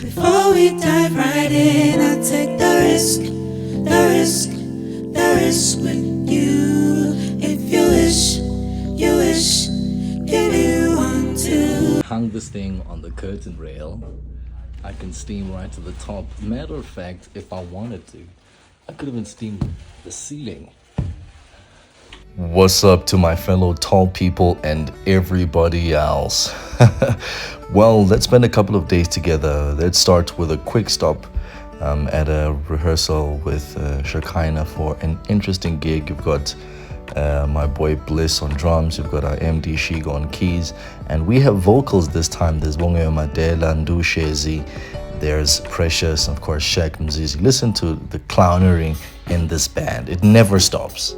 Before we dive right in, I take the risk, the risk, the risk with you. If you wish, if you want to. Hung this thing on the curtain rail. I can steam right to the top. Matter of fact, if I wanted to, I could even steam the ceiling. What's up to my fellow tall people and everybody else? Well, let's spend a couple of days together. Let's start with a quick stop at a rehearsal with SHEKHINAH for an interesting gig. You've got my boy Bliss on drums, you've got our MD Shigo on keys, and we have vocals this time. There's Bonge Madela, Ndu Shezi, there's Precious, and of course Shek Mzizi. Listen to the clownery in this band. It never stops.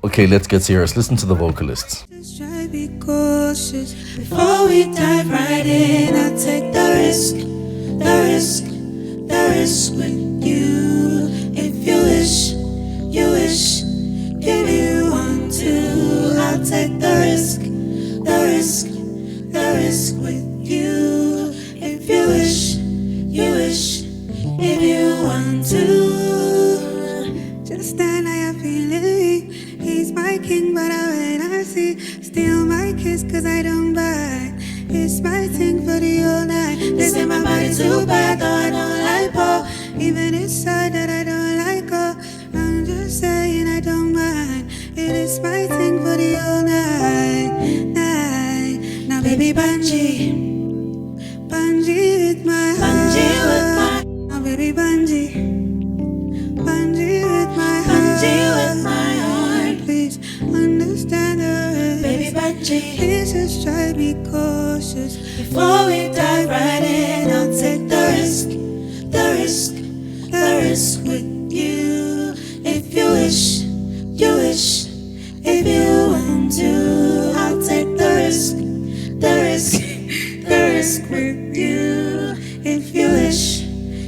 Okay, let's get serious. Listen to the vocalists. Just try to be cautious. Before we dive right in, I take the risk, the risk, the risk with you. If you wish, if you want to. I'll take the risk, the risk, the risk with you. If you wish, if you want to. Just then I have feeling he's my king, but I wait I see. Steal my kiss cause I don't buy. It's my thing for the whole night. They say my body too bad, though I don't like Paul. Even it's sad that I don't like her. I'm just saying I don't mind. It is my thing for the whole night. Now baby bungee with my heart. Now baby bungee with my heart. Please understand the baby bungee. Please just try to be cautious. Before we dive right in, I'll take the risk, the risk, the risk with you. If you wish, if you want to. I'll take the risk, the risk, the risk with you. If you wish,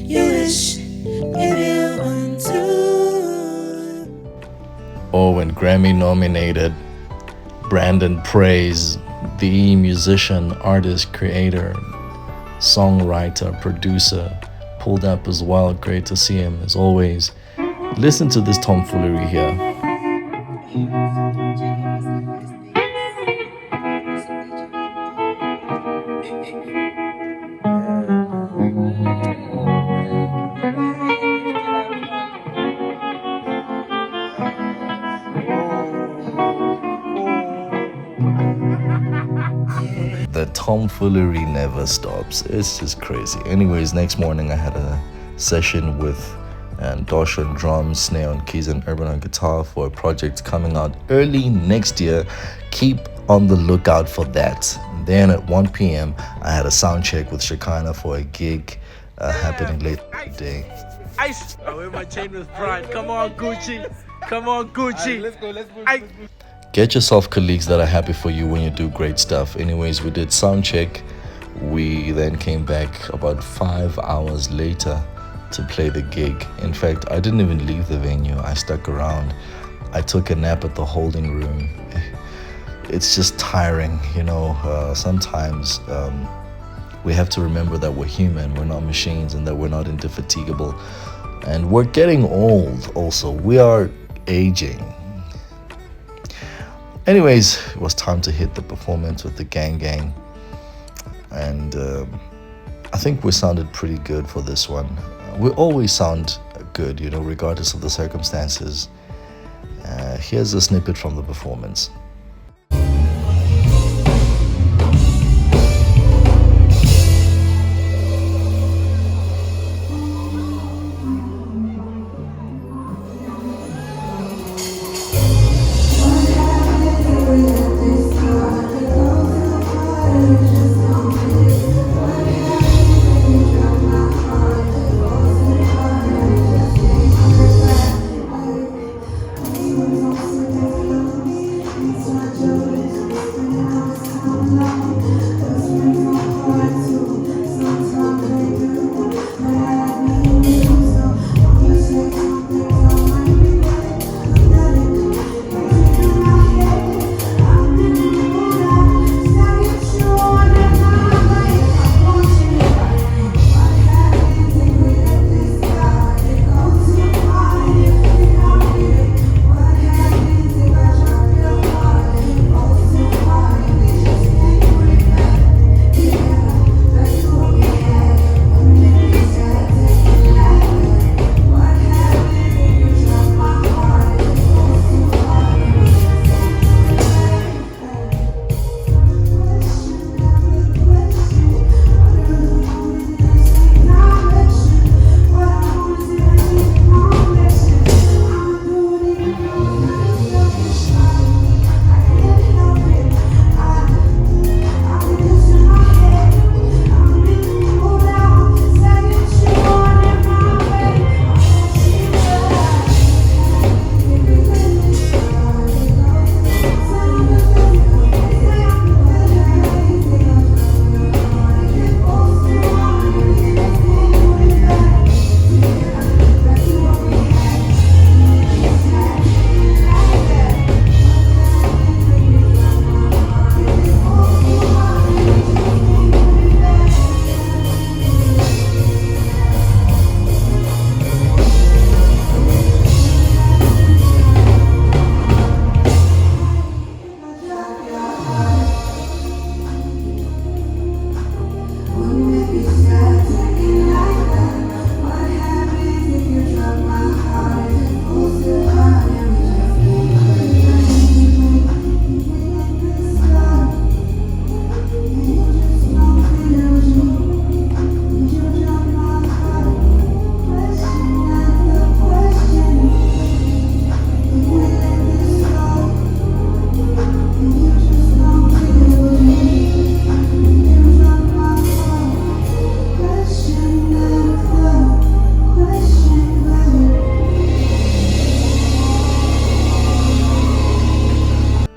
if you want to. Oh, and Grammy nominated Brandon Praise, the musician, artist, creator, songwriter, producer, pulled up as well. Great to see him as always. Listen to this tomfoolery here. The tomfoolery never stops. It's just crazy. Anyways, next morning I had a session with Dosh on drums, Snare on keys, and Urban on guitar for a project coming out early next year. Keep on the lookout for that. Then at 1 p.m. I had a sound check with SHEKHINAH for a gig happening later today. Ice. I wear my chain with pride. Come on, Gucci. Come on, Gucci. Right, let's go. Get yourself colleagues that are happy for you when you do great stuff. Anyways, we did sound check. We then came back about 5 hours later to play the gig. In fact, I didn't even leave the venue. I stuck around. I took a nap at the holding room. It's just tiring, you know. Sometimes we have to remember that we're human, we're not machines, and that we're not indefatigable. And we're getting old also. We are aging. Anyways, it was time to hit the performance with the gang. And I think we sounded pretty good for this one. We always sound good, you know, regardless of the circumstances. Here's a snippet from the performance.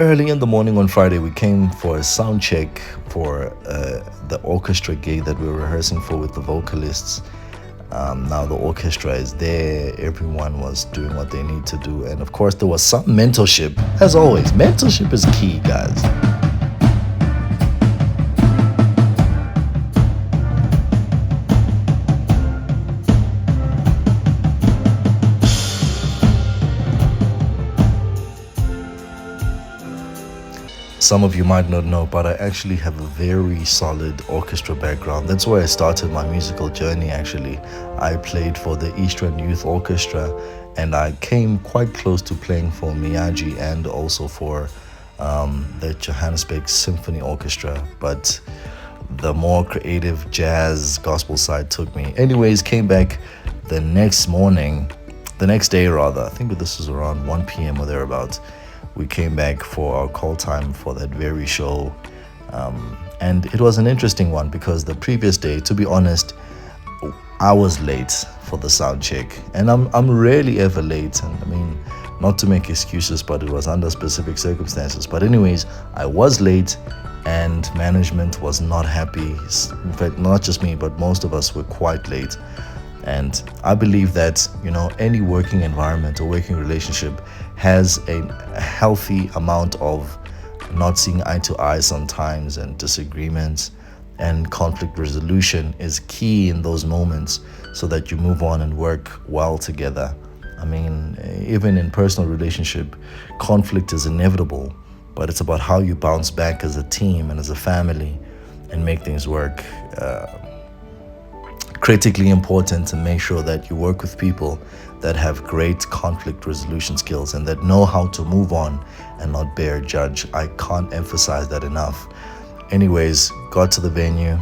Early in the morning on Friday, we came for a sound check for the orchestra gig that we were rehearsing for with the vocalists. Now the orchestra is there, everyone was doing what they need to do, and of course there was some mentorship. As always, mentorship is key, guys. Some of you might not know, but I actually have a very solid orchestra background. That's where I started my musical journey, actually. I played for the Eastern Youth Orchestra, and I came quite close to playing for Miyagi and also for the Johannesburg Symphony Orchestra. But the more creative jazz gospel side took me. Anyways, came back the next day rather. I think this was around 1 p.m. or thereabouts. We came back for our call time for that very show, and it was an interesting one because the previous day, to be honest, I was late for the sound check, and I'm rarely ever late. And I mean, not to make excuses, but it was under specific circumstances. But anyways, I was late, and management was not happy. In fact, not just me, but most of us were quite late. And I believe that, any working environment or working relationship has a healthy amount of not seeing eye to eye sometimes, and disagreements, and conflict resolution is key in those moments so that you move on and work well together. I mean, even in personal relationship, conflict is inevitable, but it's about how you bounce back as a team and as a family and make things work. Critically important to make sure that you work with people that have great conflict resolution skills and that know how to move on and not bear judge. I can't emphasize that enough. Anyways, got to the venue.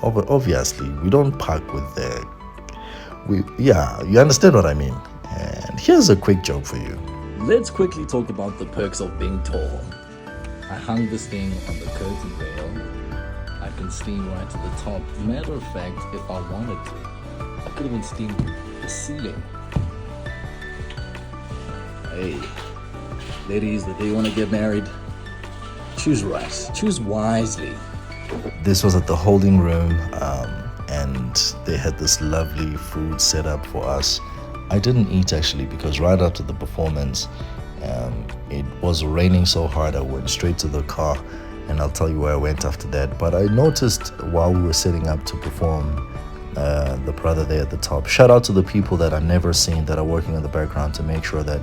Obviously, we don't park with you understand what I mean. And here's a quick joke for you. Let's quickly talk about the perks of being tall. I hung this thing on the curtain rail. I can steam right to the top. Matter of fact, if I wanted to, I could even steam the ceiling. Hey, ladies, that they want to get married, choose right, choose wisely. This was at the holding room, and they had this lovely food set up for us. I didn't eat actually because right after the performance, it was raining so hard I went straight to the car, and I'll tell you where I went after that. But I noticed while we were setting up to perform, the brother there at the top, shout out to the people that I've never seen that are working in the background to make sure that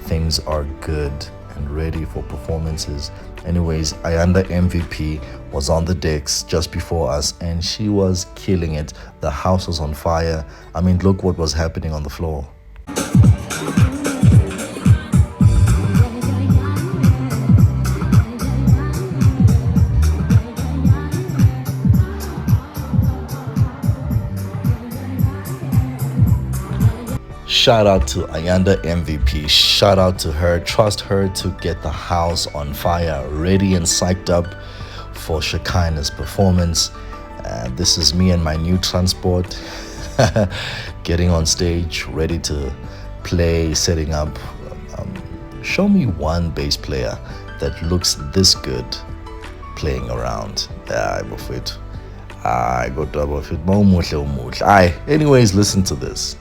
things are good and ready for performances. Anyways, Ayanda MVP was on the decks just before us, and she was killing it. The house was on fire. I mean, look what was happening on the floor. Shout out to Ayanda MVP. Shout out to her. Trust her to get the house on fire, ready and psyched up for SHEKHINAH's performance. This is me and my new transport getting on stage, ready to play, setting up. Show me one bass player that looks this good playing around. Anyways, listen to this.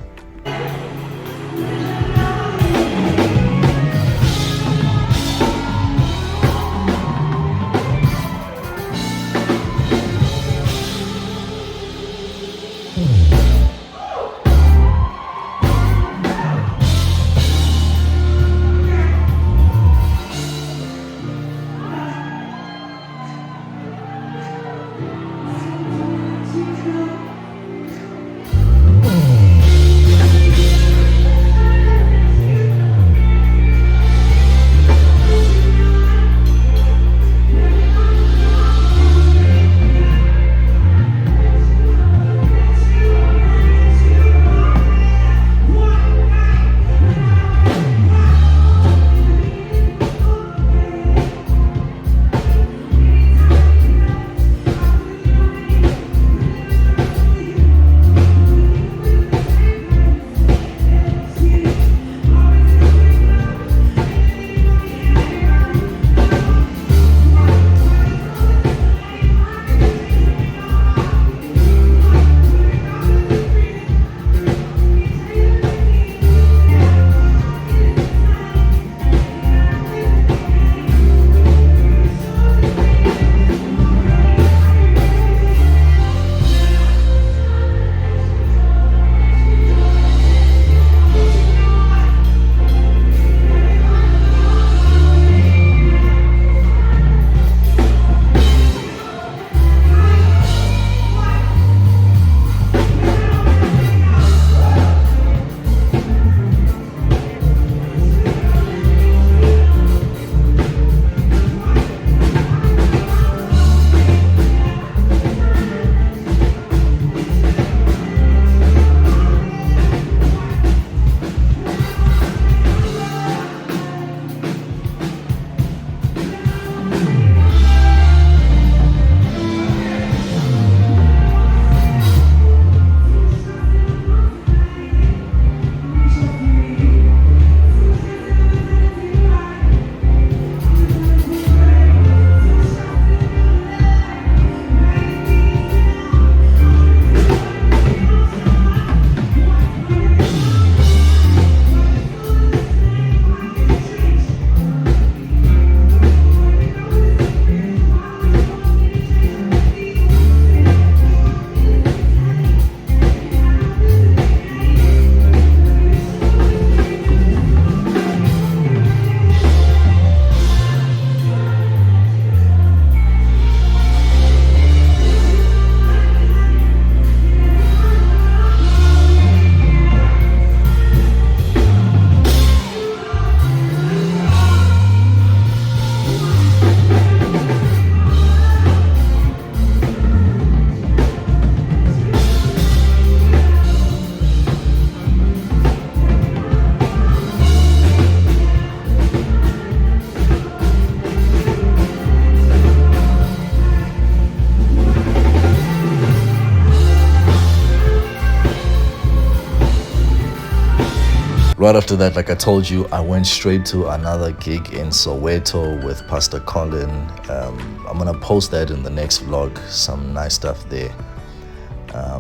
Right after that, like I told you, I went straight to another gig in Soweto with Pastor Colin. I'm gonna post that in the next vlog, some nice stuff there.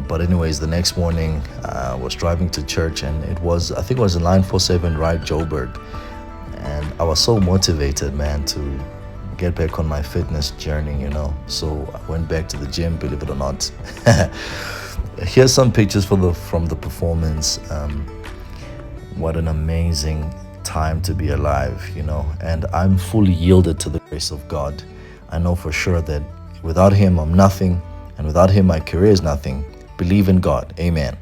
But anyways, the next morning I was driving to church, and I think it was a 947 ride Joburg, and I was so motivated, man, to get back on my fitness journey, you know. So I went back to the gym, believe it or not. Here's some pictures from the performance. What an amazing time to be alive, you know. And I'm fully yielded to the grace of God. I know for sure that without him I'm nothing, and without him my career is nothing. Believe in God. Amen.